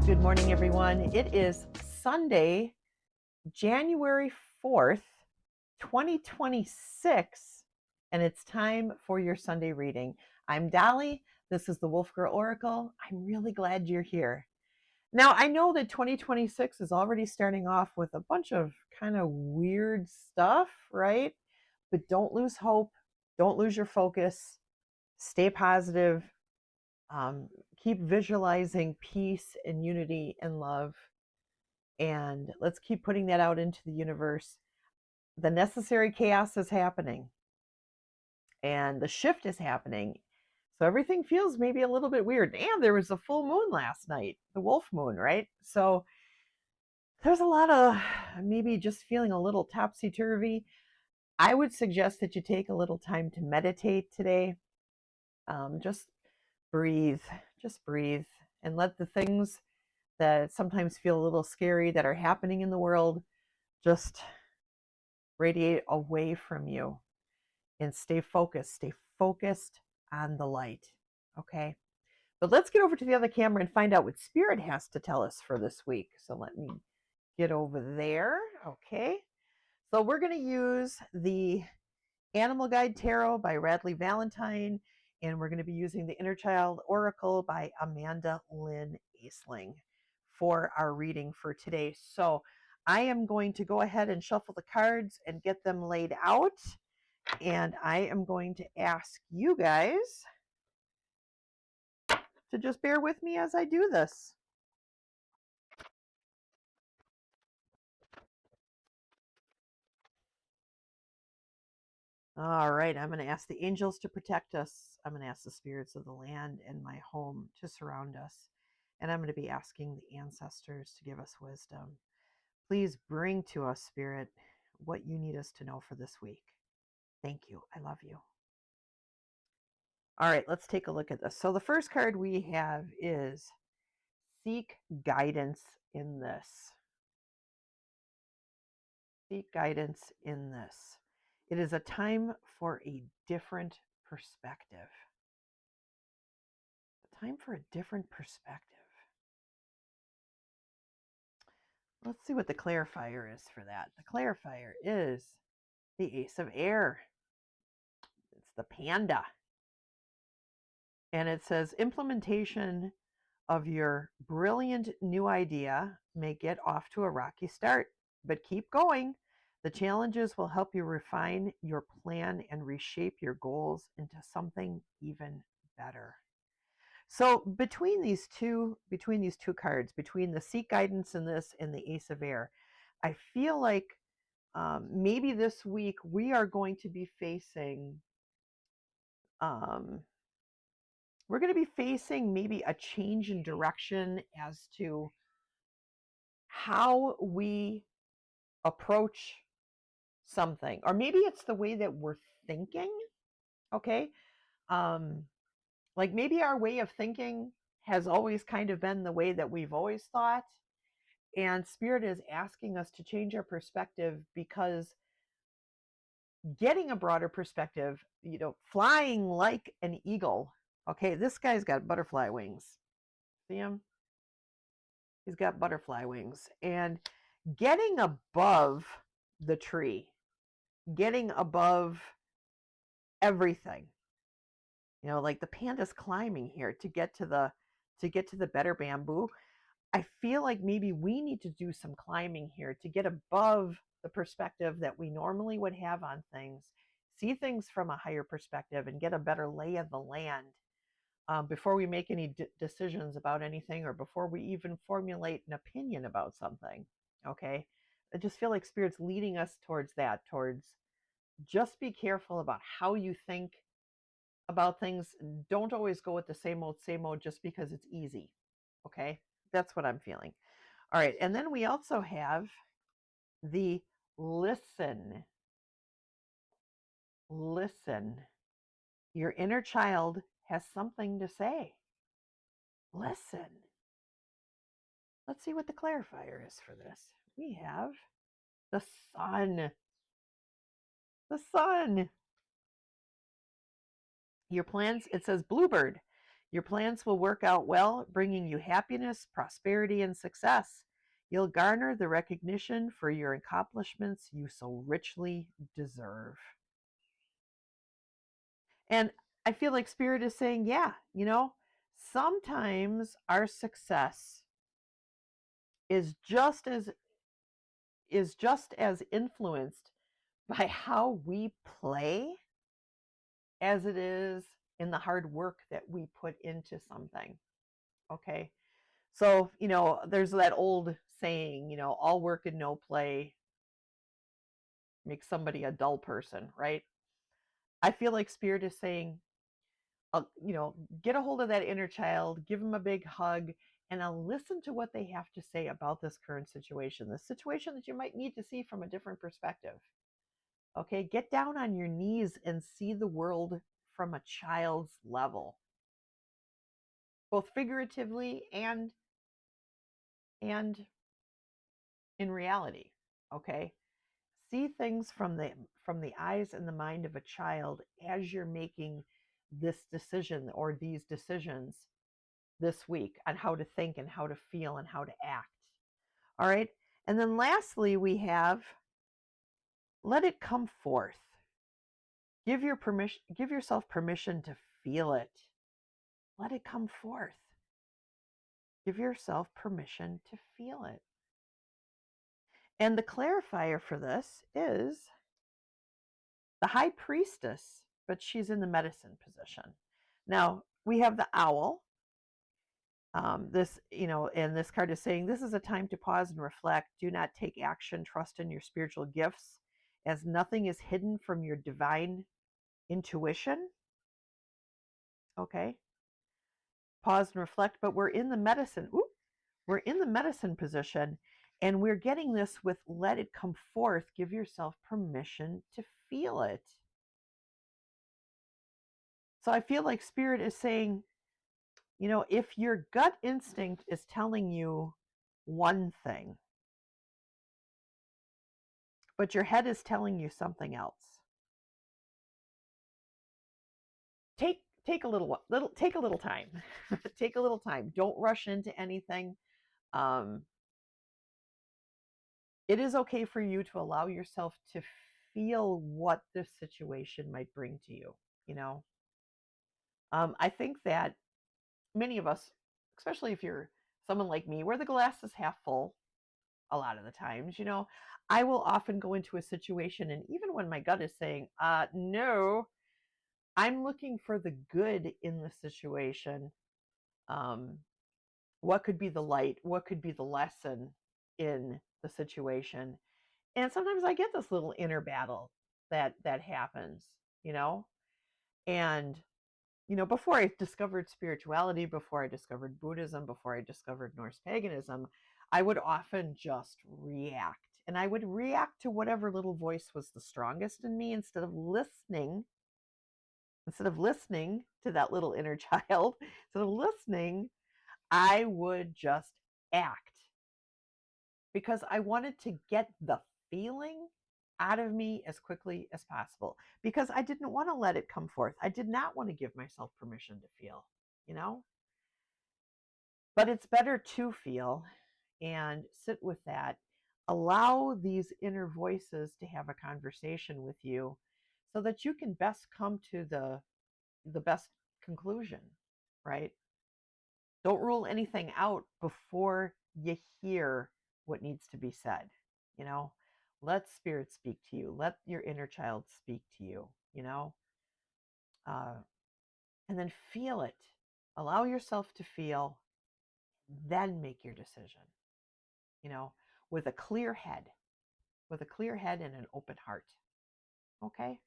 Good morning, everyone. It is Sunday, January 4th, 2026, and it's time for your Sunday reading. I'm Dolly. This is the Wolf Girl Oracle. I'm really glad you're here. Now, I know that 2026 is already starting off with a bunch of kind of weird stuff, right? But don't lose hope. Don't lose your focus. Stay positive. Um, Keep visualizing peace and unity and love. And let's keep putting that out into the universe. The necessary chaos is happening and the shift is happening. So everything feels maybe a little bit weird. And there was a full moon last night, the wolf moon, right? So there's a lot of maybe just feeling a little topsy turvy. I would suggest that you take a little time to meditate today. Just breathe, just breathe, and let the things that sometimes feel a little scary that are happening in the world just radiate away from you and stay focused on the light. Okay. But let's get over to the other camera and find out what Spirit has to tell us for this week. So let me get over there. Okay. So we're going to use the Animal Guide Tarot by Radley Valentine, and we're going to be using the Inner Child Oracle by Amanda Lynn Aisling for our reading for today. So I am going to go ahead and shuffle the cards and get them laid out. And I am going to ask you guys to just bear with me as I do this. All right, I'm going to ask the angels to protect us. I'm going to ask the spirits of the land and my home to surround us. And I'm going to be asking the ancestors to give us wisdom. Please bring to us, Spirit, what you need us to know for this week. Thank you. I love you. All right, let's take a look at this. So the first card we have is Seek Guidance in This. Seek guidance in this. It is a time for a different perspective. A time for a different perspective. Let's see what the clarifier is for that. The clarifier is the Ace of Air. It's the panda. And it says implementation of your brilliant new idea may get off to a rocky start, but keep going. The challenges will help you refine your plan and reshape your goals into something even better. So between these two cards, between the Seek Guidance in this and the Ace of Air, I feel like maybe this week we are going to be facing maybe a change in direction as to how we approach something, or maybe it's the way that we're thinking. Okay. Like maybe our way of thinking has always kind of been the way that we've always thought, and Spirit is asking us to change our perspective, because getting a broader perspective, flying like an eagle. Okay, this guy's got butterfly wings. See him? He's got butterfly wings. And getting above the tree, getting above everything. Like the panda's climbing here to get to the better bamboo. I feel like maybe we need to do some climbing here to get above the perspective that we normally would have on things, see things from a higher perspective, and get a better lay of the land before we make any decisions about anything, or before we even formulate an opinion about something. Okay. I just feel like Spirit's leading us towards that, towards just be careful about how you think about things. Don't always go with the same old just because it's easy. Okay. That's what I'm feeling. All right. And then we also have the listen. Listen. Your inner child has something to say. Listen. Let's see what the clarifier is for this. We have the sun. The sun. Your plans, it says Bluebird. Your plans will work out well, bringing you happiness, prosperity, and success. You'll garner the recognition for your accomplishments you so richly deserve. And I feel like Spirit is saying, yeah, sometimes our success is just as influenced by how we play as it is in the hard work that we put into something. Okay. So, there's that old saying, all work and no play makes somebody a dull person, right? I feel like Spirit is saying, get a hold of that inner child, give them a big hug, and I'll listen to what they have to say about this current situation, the situation that you might need to see from a different perspective. Okay, get down on your knees and see the world from a child's level, both figuratively and in reality. Okay, see things from the eyes and the mind of a child as you're making this decision or these decisions this week on how to think and how to feel and how to act. All right. And then lastly, we have let it come forth. Give yourself permission to feel it. Let it come forth. Give yourself permission to feel it. And the clarifier for this is the high priestess, but she's in the medicine position. Now, we have the owl. And this card is saying this is a time to pause and reflect. Do not take action. Trust in your spiritual gifts, as nothing is hidden from your divine intuition. Okay. Pause and reflect, but we're in the medicine. We're in the medicine position, and we're getting this with let it come forth. Give yourself permission to feel it. So I feel like Spirit is saying, if your gut instinct is telling you one thing, but your head is telling you something else, take a little time. Take a little time. Don't rush into anything. It is okay for you to allow yourself to feel what this situation might bring to you. I think that many of us, especially if you're someone like me, where the glass is half full, a lot of the times, I will often go into a situation, and even when my gut is saying, no, I'm looking for the good in the situation. What could be the light? What could be the lesson in the situation? And sometimes I get this little inner battle that happens, and before I discovered spirituality, before I discovered Buddhism, before I discovered Norse paganism, I would often just react. And I would react to whatever little voice was the strongest in me instead of listening to that little inner child. Instead of listening, I would just act because I wanted to get the feeling out of me as quickly as possible, because I didn't want to let it come forth. I did not want to give myself permission to feel, but it's better to feel and sit with that. Allow these inner voices to have a conversation with you so that you can best come to the best conclusion, right? Don't rule anything out before you hear what needs to be said. Let Spirit speak to you. Let your inner child speak to you. And then feel it. Allow yourself to feel, then make your decision. With a clear head, and an open heart. Okay.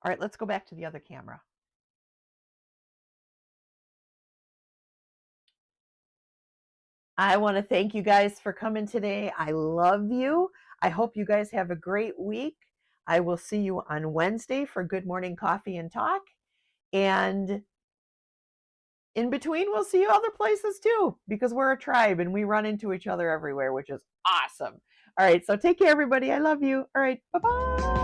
All right. Let's go back to the other camera. I want to thank you guys for coming today. I love you. I hope you guys have a great week. I will see you on Wednesday for Good Morning Coffee and Talk. And in between, we'll see you other places too, because we're a tribe and we run into each other everywhere, which is awesome. All right. So take care, everybody. I love you. All right. Bye-bye.